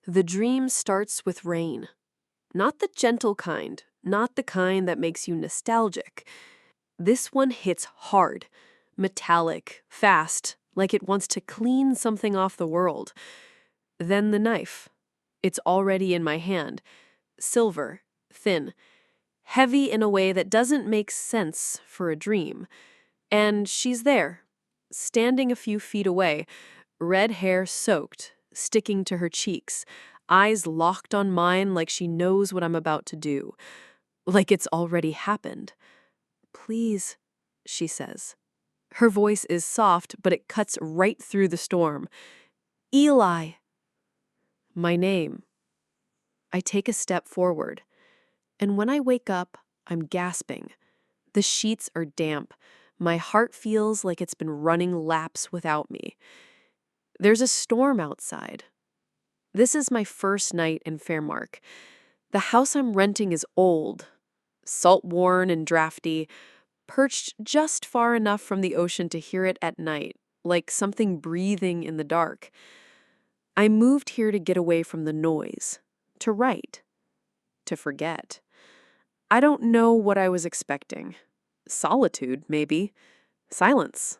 The dream starts with rain. Not the gentle kind, not the kind that makes you nostalgic. This one hits hard, metallic, fast, like it wants to clean something off the world. Then the knife. It's already in my hand. Silver, thin, heavy in a way that doesn't make sense for a dream. And she's there, standing a few feet away, red hair soaked, sticking to her cheeks, eyes locked on mine like she knows what I'm about to do, like it's already happened. "Please," she says. Her voice is soft, but it cuts right through the storm. "Eli." My name. I take a step forward, and when I wake up, I'm gasping. The sheets are damp. My heart feels like it's been running laps without me. There's a storm outside. This is my first night in Fairmark. The house I'm renting is old, salt-worn and drafty, perched just far enough from the ocean to hear it at night, like something breathing in the dark. I moved here to get away from the noise, to write, to forget. I don't know what I was expecting. Solitude, maybe. Silence.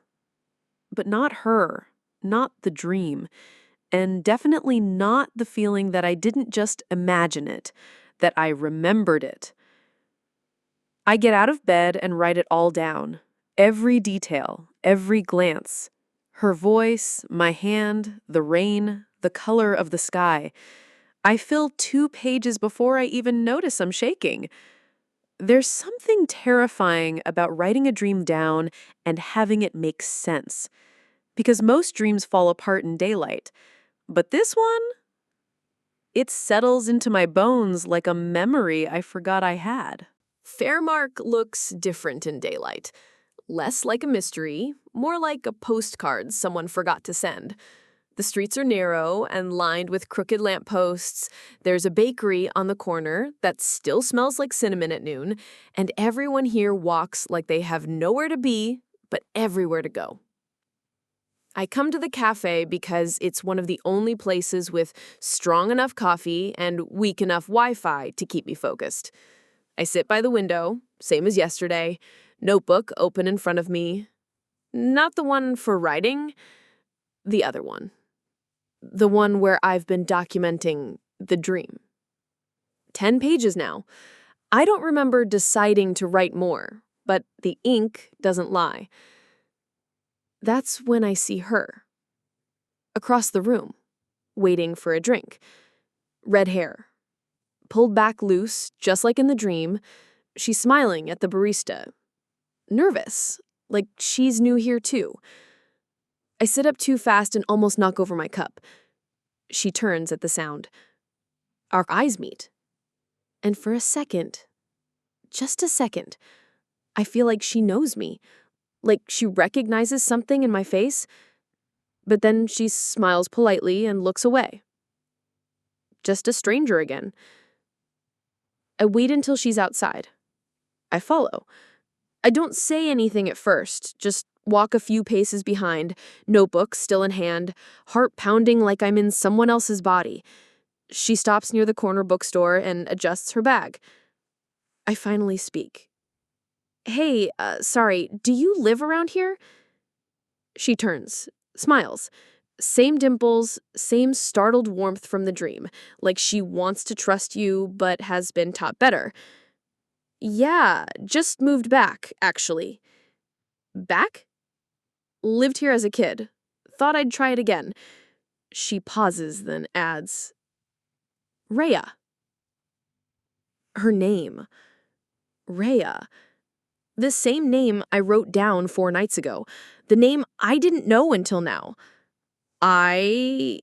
But not her, not the dream, and definitely not the feeling that I didn't just imagine it, that I remembered it. I get out of bed and write it all down. Every detail, every glance. Her voice, my hand, the rain, the color of the sky. I fill 2 pages before I even notice I'm shaking. There's something terrifying about writing a dream down and having it make sense. Because most dreams fall apart in daylight. But this one? It settles into my bones like a memory I forgot I had. Fairmark looks different in daylight. Less like a mystery, more like a postcard someone forgot to send. The streets are narrow and lined with crooked lampposts. There's a bakery on the corner that still smells like cinnamon at noon, and everyone here walks like they have nowhere to be, but everywhere to go. I come to the cafe because it's one of the only places with strong enough coffee and weak enough Wi-Fi to keep me focused. I sit by the window, same as yesterday, notebook open in front of me. Not the one for writing, the other one. The one where I've been documenting the dream. 10 pages now. I don't remember deciding to write more, but the ink doesn't lie. That's when I see her. Across the room, waiting for a drink. Red hair. Pulled back loose, just like in the dream. She's smiling at the barista. Nervous, like she's new here too. I sit up too fast and almost knock over my cup. She turns at the sound. Our eyes meet. And for a second, just a second, I feel like she knows me. Like she recognizes something in my face. But then she smiles politely and looks away. Just a stranger again. I wait until she's outside. I follow. I don't say anything at first, just walk a few paces behind, notebook still in hand, heart pounding like I'm in someone else's body. She stops near the corner bookstore and adjusts her bag. I finally speak. "Hey, sorry, do you live around here?" She turns, smiles. Same dimples, same startled warmth from the dream, like she wants to trust you but has been taught better. "Yeah, just moved back, actually." "Back?" "Lived here as a kid. Thought I'd try it again." She pauses, then adds, "Rhea." Her name. Rhea. The same name I wrote down 4 nights ago. The name I didn't know until now. Eli.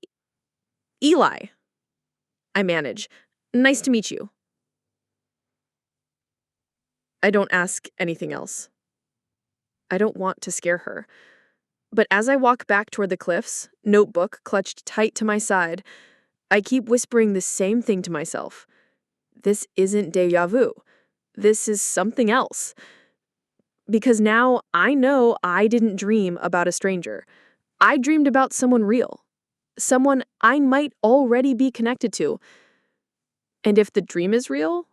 I manage. "Nice to meet you." I don't ask anything else. I don't want to scare her. But as I walk back toward the cliffs, notebook clutched tight to my side, I keep whispering the same thing to myself. This isn't déjà vu. This is something else. Because now I know I didn't dream about a stranger. I dreamed about someone real. someone I might already be connected to. And if the dream is real,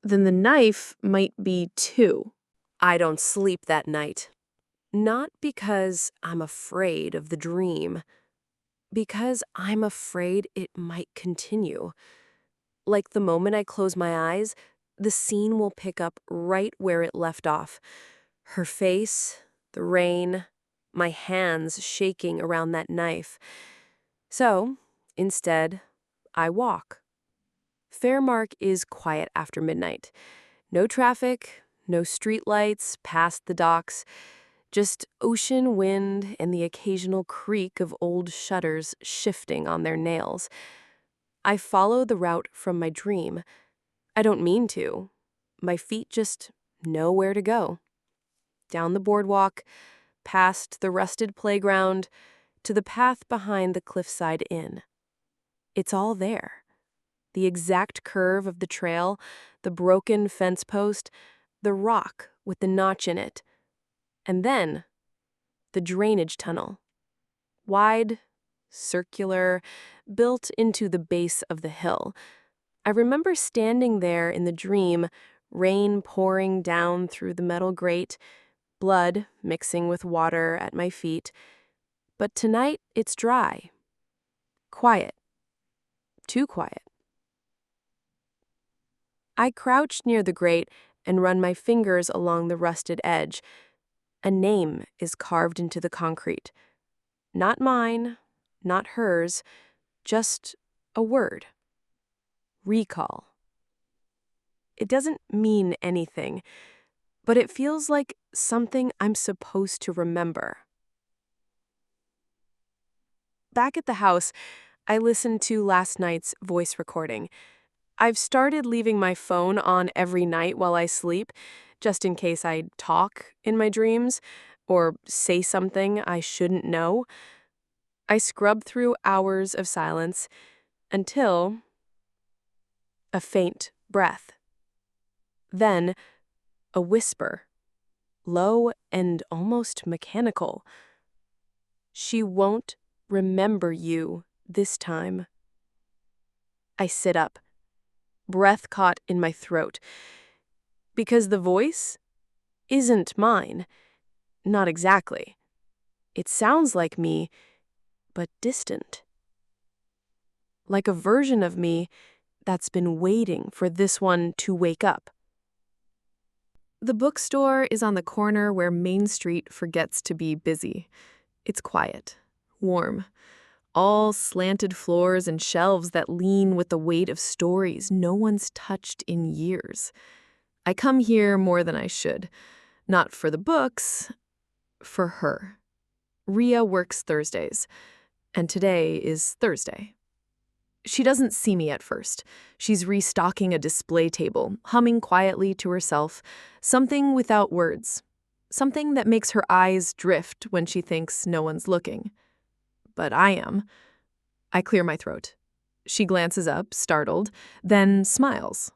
then the knife might be too. I don't sleep that night. Not because I'm afraid of the dream, because I'm afraid it might continue. Like the moment I close my eyes, the scene will pick up right where it left off. Her face, the rain, my hands shaking around that knife. So, instead, I walk. Fairmark is quiet after midnight. No traffic, no streetlights past the docks, just ocean wind and the occasional creak of old shutters shifting on their nails. I follow the route from my dream. I don't mean to. My feet just know where to go. Down the boardwalk, past the rusted playground, to the path behind the cliffside inn. It's all there. The exact curve of the trail, the broken fence post, the rock with the notch in it. And then, the drainage tunnel. Wide, circular, built into the base of the hill. I remember standing there in the dream, rain pouring down through the metal grate, blood mixing with water at my feet. But tonight it's dry. Quiet. Too quiet. I crouch near the grate and run my fingers along the rusted edge. A name is carved into the concrete. Not mine, not hers, just a word. Recall. It doesn't mean anything, but it feels like something I'm supposed to remember. Back at the house, I listened to last night's voice recording. I've started leaving my phone on every night while I sleep, just in case I talk in my dreams or say something I shouldn't know. I scrub through hours of silence until a faint breath. Then a whisper, low and almost mechanical. She won't remember you this time. I sit up, breath caught in my throat, because the voice isn't mine. Not exactly. It sounds like me, but distant. Like a version of me that's been waiting for this one to wake up. The bookstore is on the corner where Main Street forgets to be busy. It's quiet, warm, all slanted floors and shelves that lean with the weight of stories no one's touched in years. I come here more than I should. Not for the books, for her. Rhea works Thursdays, and today is Thursday. She doesn't see me at first. She's restocking a display table, humming quietly to herself, something without words, something that makes her eyes drift when she thinks no one's looking. But I am. I clear my throat. She glances up, startled, then smiles.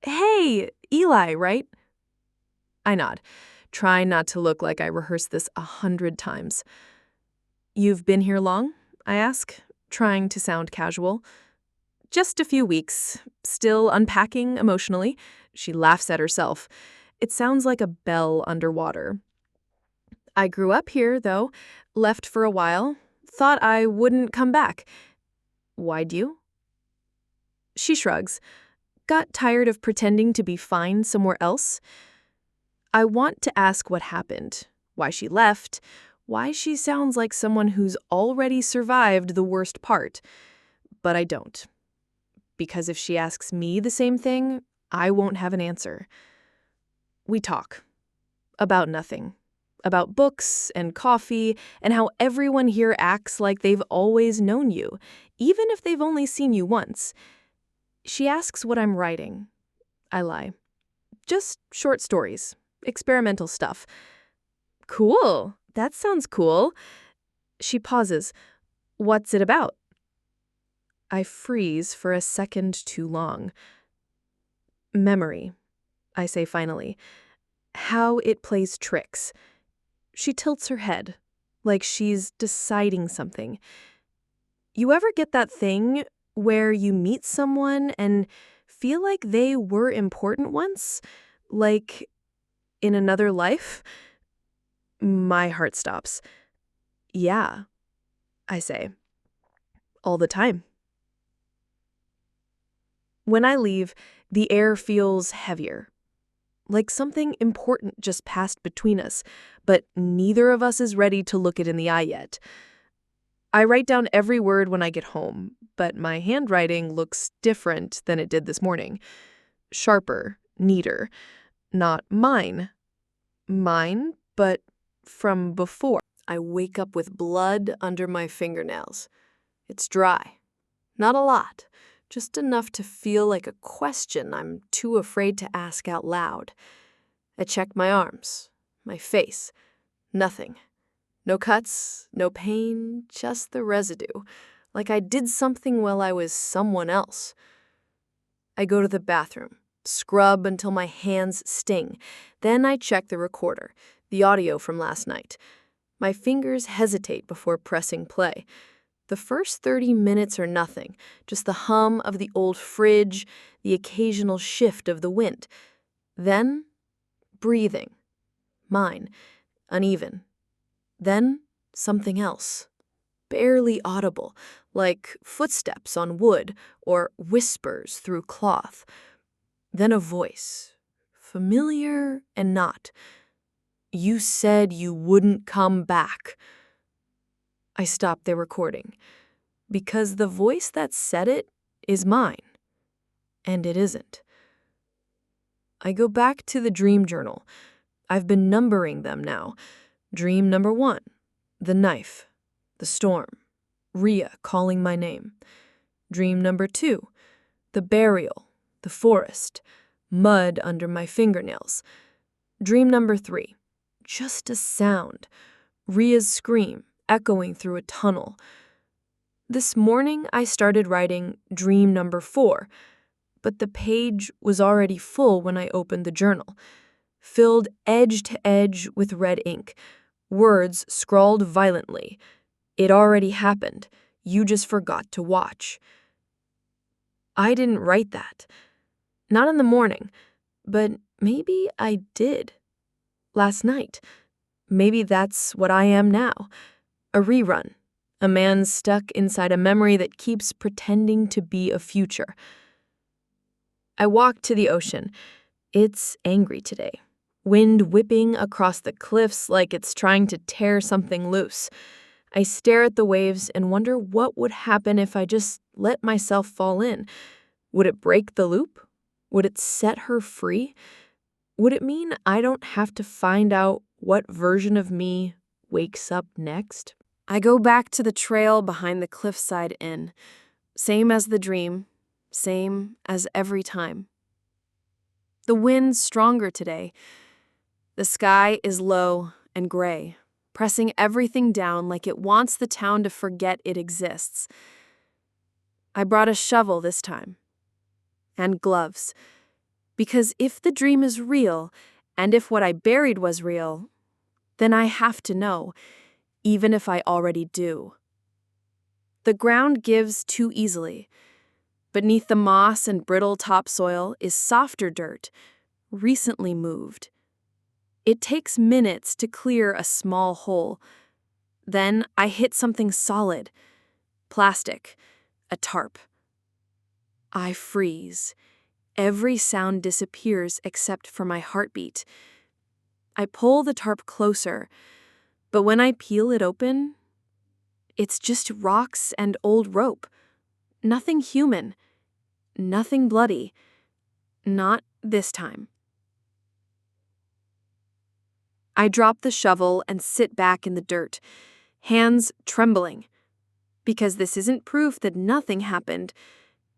"Hey, Eli, right?" I nod, trying not to look like I rehearsed this 100 times. "You've been here long?" I ask, trying to sound casual. "Just a few weeks, still unpacking emotionally." She laughs at herself. It sounds like a bell underwater. "I grew up here, though, left for a while, thought I wouldn't come back." "Why'd you?" She shrugs. "Got tired of pretending to be fine somewhere else." I want to ask what happened, why she left, why she sounds like someone who's already survived the worst part. But I don't. Because if she asks me the same thing, I won't have an answer. We talk. About nothing. About books and coffee and how everyone here acts like they've always known you, even if they've only seen you once. She asks what I'm writing. I lie. Just short stories. Experimental stuff. "Cool. That sounds cool." She pauses. "What's it about?" I freeze for a second too long. "Memory," I say finally. "How it plays tricks." She tilts her head, like she's deciding something. You ever get that thing where you meet someone and feel like they were important once? Like in another life? My heart stops. Yeah, I say. All the time. When I leave, the air feels heavier. Like something important just passed between us, but neither of us is ready to look it in the eye yet. I write down every word when I get home, but my handwriting looks different than it did this morning. Sharper, neater. Not mine. Mine, but from before. I wake up with blood under my fingernails. It's dry. Not a lot, just enough to feel like a question I'm too afraid to ask out loud. I check my arms, my face. Nothing. No cuts, no pain, just the residue, like I did something while I was someone else. I go to the bathroom, scrub until my hands sting. Then I check the recorder, the audio from last night. My fingers hesitate before pressing play. The first 30 minutes are nothing, just the hum of the old fridge, the occasional shift of the wind. Then, breathing. Mine, uneven. Then, something else. Barely audible, like footsteps on wood or whispers through cloth. Then a voice, familiar and not. You said you wouldn't come back. I stopped the recording, because the voice that said it is mine, and it isn't. I go back to the dream journal. I've been numbering them now. Dream number 1, the knife, the storm, Rhea calling my name. Dream number 2, the burial, the forest, mud under my fingernails. Dream number 3, just a sound, Rhea's scream echoing through a tunnel. This morning I started writing dream number 4, but the page was already full when I opened the journal, filled edge to edge with red ink, words scrawled violently. It already happened. You just forgot to watch. I didn't write that. Not in the morning, but maybe I did. Last night. Maybe that's what I am now. A rerun. A man stuck inside a memory that keeps pretending to be a future. I walk to the ocean. It's angry today. Wind whipping across the cliffs like it's trying to tear something loose. I stare at the waves and wonder what would happen if I just let myself fall in. Would it break the loop? Would it set her free? Would it mean I don't have to find out what version of me wakes up next? I go back to the trail behind the cliffside inn. Same as the dream, same as every time. The wind's stronger today. The sky is low and gray, pressing everything down like it wants the town to forget it exists. I brought a shovel this time. And gloves. Because if the dream is real, and if what I buried was real, then I have to know, even if I already do. The ground gives too easily. Beneath the moss and brittle topsoil is softer dirt, recently moved. It takes minutes to clear a small hole. Then I hit something solid. Plastic. A tarp. I freeze. Every sound disappears except for my heartbeat. I pull the tarp closer, but when I peel it open, it's just rocks and old rope. Nothing human. Nothing bloody. Not this time. I drop the shovel and sit back in the dirt, hands trembling. Because this isn't proof that nothing happened.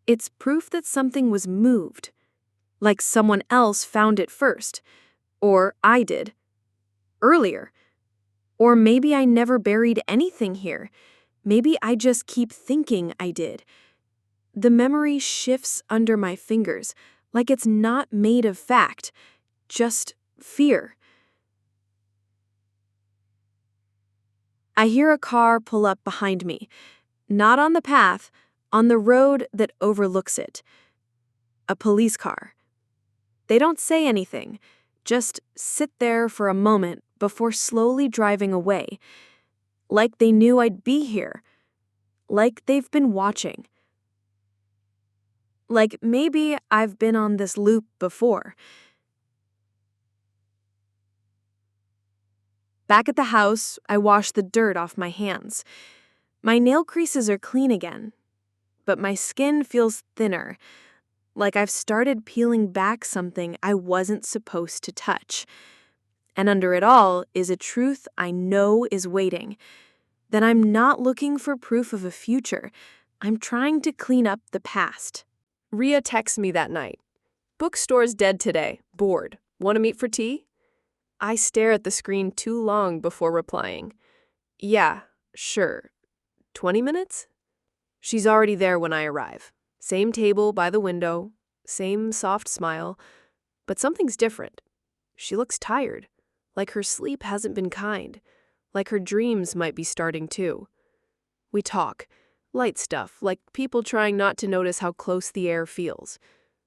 It's proof that something was moved. Like someone else found it first. Or I did. Earlier. Or maybe I never buried anything here. Maybe I just keep thinking I did. The memory shifts under my fingers, like it's not made of fact, just fear. I hear a car pull up behind me. Not on the path, on the road that overlooks it. A police car. They don't say anything, just sit there for a moment before slowly driving away. Like they knew I'd be here. Like they've been watching. Like maybe I've been on this loop before. Back at the house, I wash the dirt off my hands. My nail creases are clean again, but my skin feels thinner, like I've started peeling back something I wasn't supposed to touch. And under it all is a truth I know is waiting, that I'm not looking for proof of a future. I'm trying to clean up the past. Rhea texts me that night. Bookstore's dead today. Bored. Want to meet for tea? I stare at the screen too long before replying. Yeah, sure. 20 minutes? She's already there when I arrive. Same table by the window, same soft smile, but something's different. She looks tired, like her sleep hasn't been kind, like her dreams might be starting too. We talk, light stuff, like people trying not to notice how close the air feels.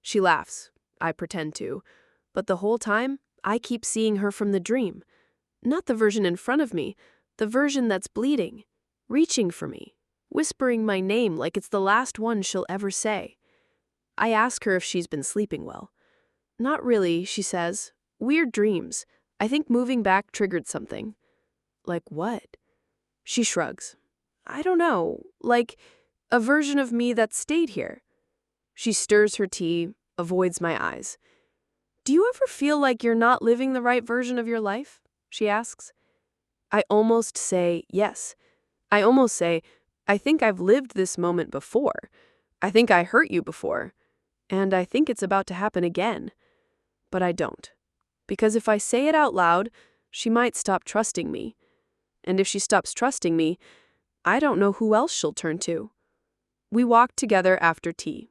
She laughs, I pretend to, but the whole time, I keep seeing her from the dream. Not the version in front of me, the version that's bleeding, reaching for me, whispering my name like it's the last one she'll ever say. I ask her if she's been sleeping well. Not really, she says. Weird dreams. I think moving back triggered something. Like what? She shrugs. I don't know. Like a version of me that stayed here. She stirs her tea, avoids my eyes. Do you ever feel like you're not living the right version of your life? She asks. I almost say yes. I almost say, I think I've lived this moment before. I think I hurt you before. And I think it's about to happen again. But I don't. Because if I say it out loud, she might stop trusting me. And if she stops trusting me, I don't know who else she'll turn to. We walk together after tea.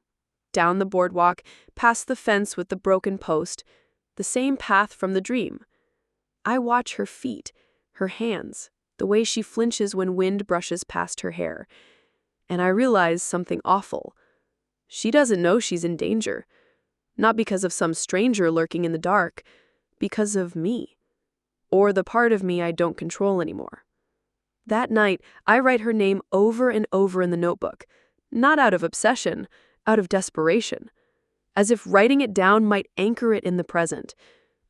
Down the boardwalk, past the fence with the broken post, the same path from the dream. I watch her feet, her hands, the way she flinches when wind brushes past her hair. And I realize something awful. She doesn't know she's in danger. Not because of some stranger lurking in the dark, because of me. Or the part of me I don't control anymore. That night, I write her name over and over in the notebook, not out of obsession, out of desperation, as if writing it down might anchor it in the present,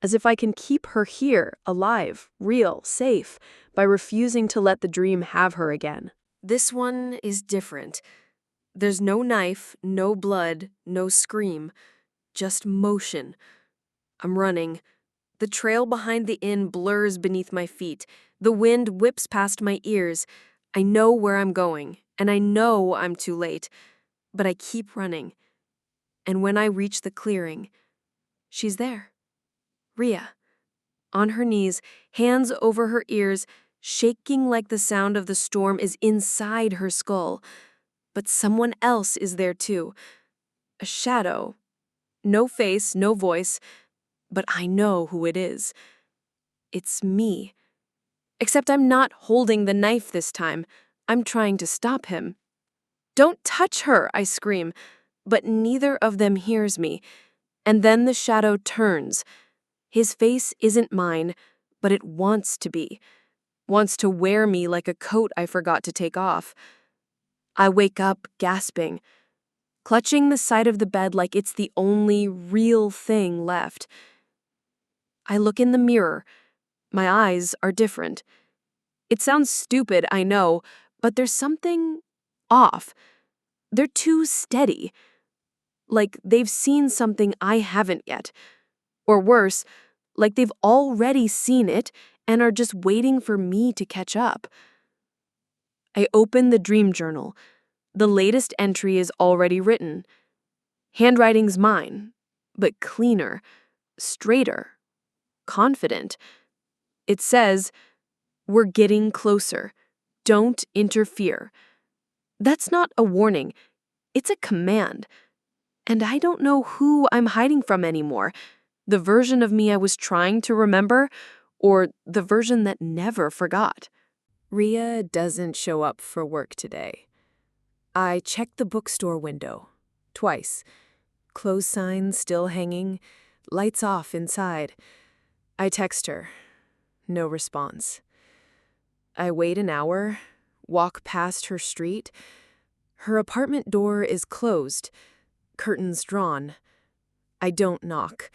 as if I can keep her here, alive, real, safe, by refusing to let the dream have her again. This one is different. There's no knife, no blood, no scream, just motion. I'm running. The trail behind the inn blurs beneath my feet. The wind whips past my ears. I know where I'm going, and I know I'm too late. But I keep running. And when I reach the clearing, she's there. Rhea. On her knees, hands over her ears, shaking like the sound of the storm is inside her skull. But someone else is there too. A shadow. No face, no voice, but I know who it is. It's me. Except I'm not holding the knife this time. I'm trying to stop him. Don't touch her, I scream, but neither of them hears me. And then the shadow turns. His face isn't mine, but it wants to be. Wants to wear me like a coat I forgot to take off. I wake up, gasping, clutching the side of the bed like it's the only real thing left. I look in the mirror. My eyes are different. It sounds stupid, I know, but there's something off. They're too steady. Like they've seen something I haven't yet. Or worse, like they've already seen it and are just waiting for me to catch up. I open the dream journal. The latest entry is already written. Handwriting's mine, but cleaner, straighter, confident. It says, "We're getting closer. Don't interfere." That's not a warning. It's a command. And I don't know who I'm hiding from anymore. The version of me I was trying to remember, or the version that never forgot. Rhea doesn't show up for work today. I checked the bookstore window. Twice. Closed signs still hanging. Lights off inside. I text her. No response. I wait an hour. Walk past her street. Her apartment door is closed. Curtains drawn. I don't knock.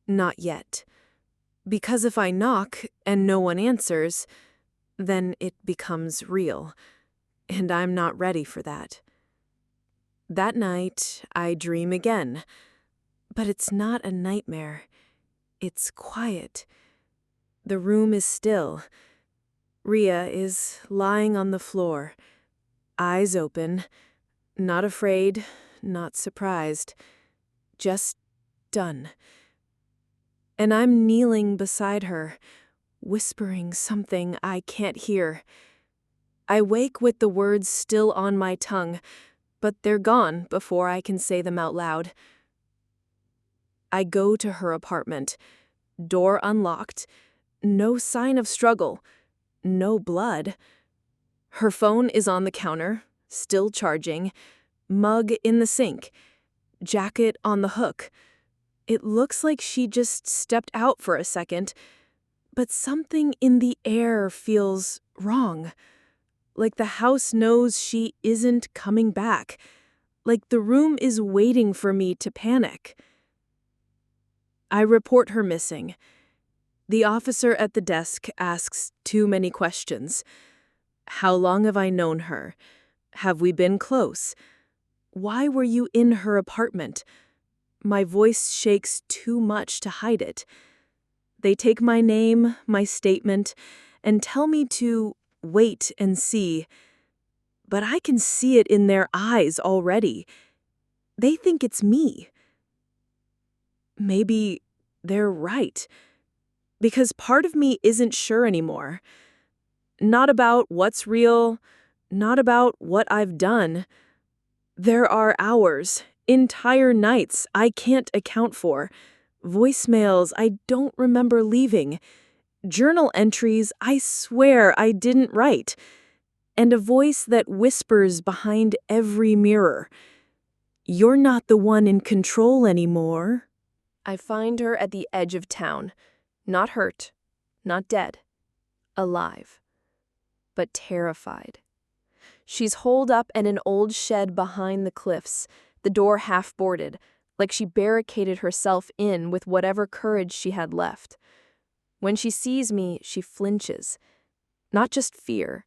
Not yet. Because if I knock and no one answers, then it becomes real. And I'm not ready for that. That night, I dream again. But it's not a nightmare. It's quiet. The room is still. Rhea is lying on the floor, eyes open, not afraid, not surprised, just done. And I'm kneeling beside her, whispering something I can't hear. I wake with the words still on my tongue, but they're gone before I can say them out loud. I go to her apartment, door unlocked, no sign of struggle, no blood. Her phone is on the counter, still charging, mug in the sink, jacket on the hook. It looks like she just stepped out for a second, but something in the air feels wrong. Like the house knows she isn't coming back. Like the room is waiting for me to panic. I report her missing. The officer at the desk asks too many questions. How long have I known her? Have we been close? Why were you in her apartment? My voice shakes too much to hide it. They take my name, my statement, and tell me to wait and see. But I can see it in their eyes already. They think it's me. Maybe they're right. Because part of me isn't sure anymore. Not about what's real, not about what I've done. There are hours, entire nights I can't account for, voicemails I don't remember leaving, journal entries I swear I didn't write, and a voice that whispers behind every mirror, "You're not the one in control anymore." I find her at the edge of town, not hurt, not dead, alive, but terrified. She's holed up in an old shed behind the cliffs, the door half-boarded, like she barricaded herself in with whatever courage she had left. When she sees me, she flinches. Not just fear,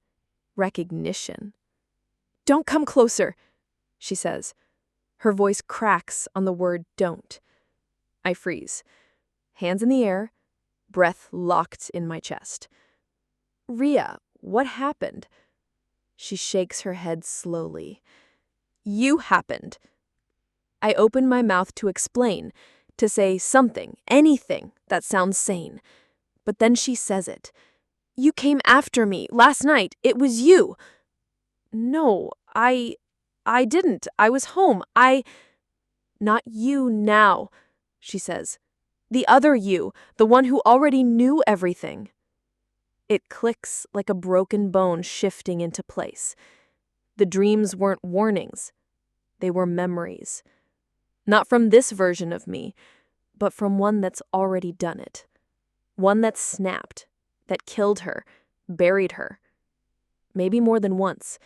recognition. "Don't come closer," she says. Her voice cracks on the word don't. I freeze. Hands in the air, breath locked in my chest. "Rhea, what happened?" She shakes her head slowly. "You happened." I open my mouth to explain, to say something, anything that sounds sane. But then she says it. "You came after me last night. It was you." "No, I didn't. I was home. Not you now," she says. "The other you, the one who already knew everything." It clicks like a broken bone shifting into place. The dreams weren't warnings. They were memories. Not from this version of me, but from one that's already done it. One that snapped, that killed her, buried her. Maybe more than once.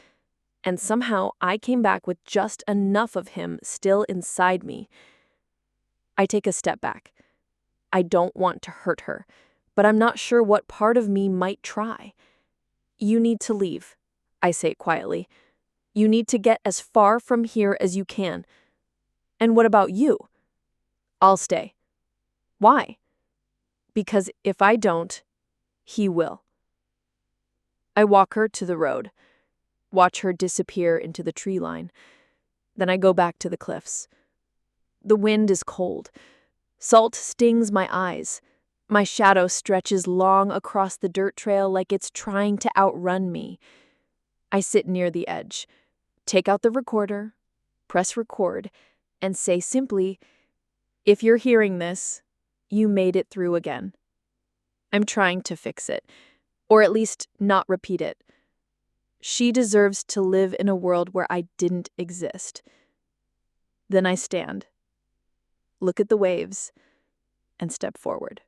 And somehow I came back with just enough of him still inside me. I take a step back. I don't want to hurt her, but I'm not sure what part of me might try. "You need to leave," I say quietly. "You need to get as far from here as you can." "And what about you?" "I'll stay." "Why?" "Because if I don't, he will." I walk her to the road, watch her disappear into the tree line. Then I go back to the cliffs. The wind is cold. Salt stings my eyes. My shadow stretches long across the dirt trail like it's trying to outrun me. I sit near the edge, take out the recorder, press record, and say simply, "If you're hearing this, you made it through again." I'm trying to fix it, or at least not repeat it. She deserves to live in a world where I didn't exist. Then I stand, look at the waves, and step forward.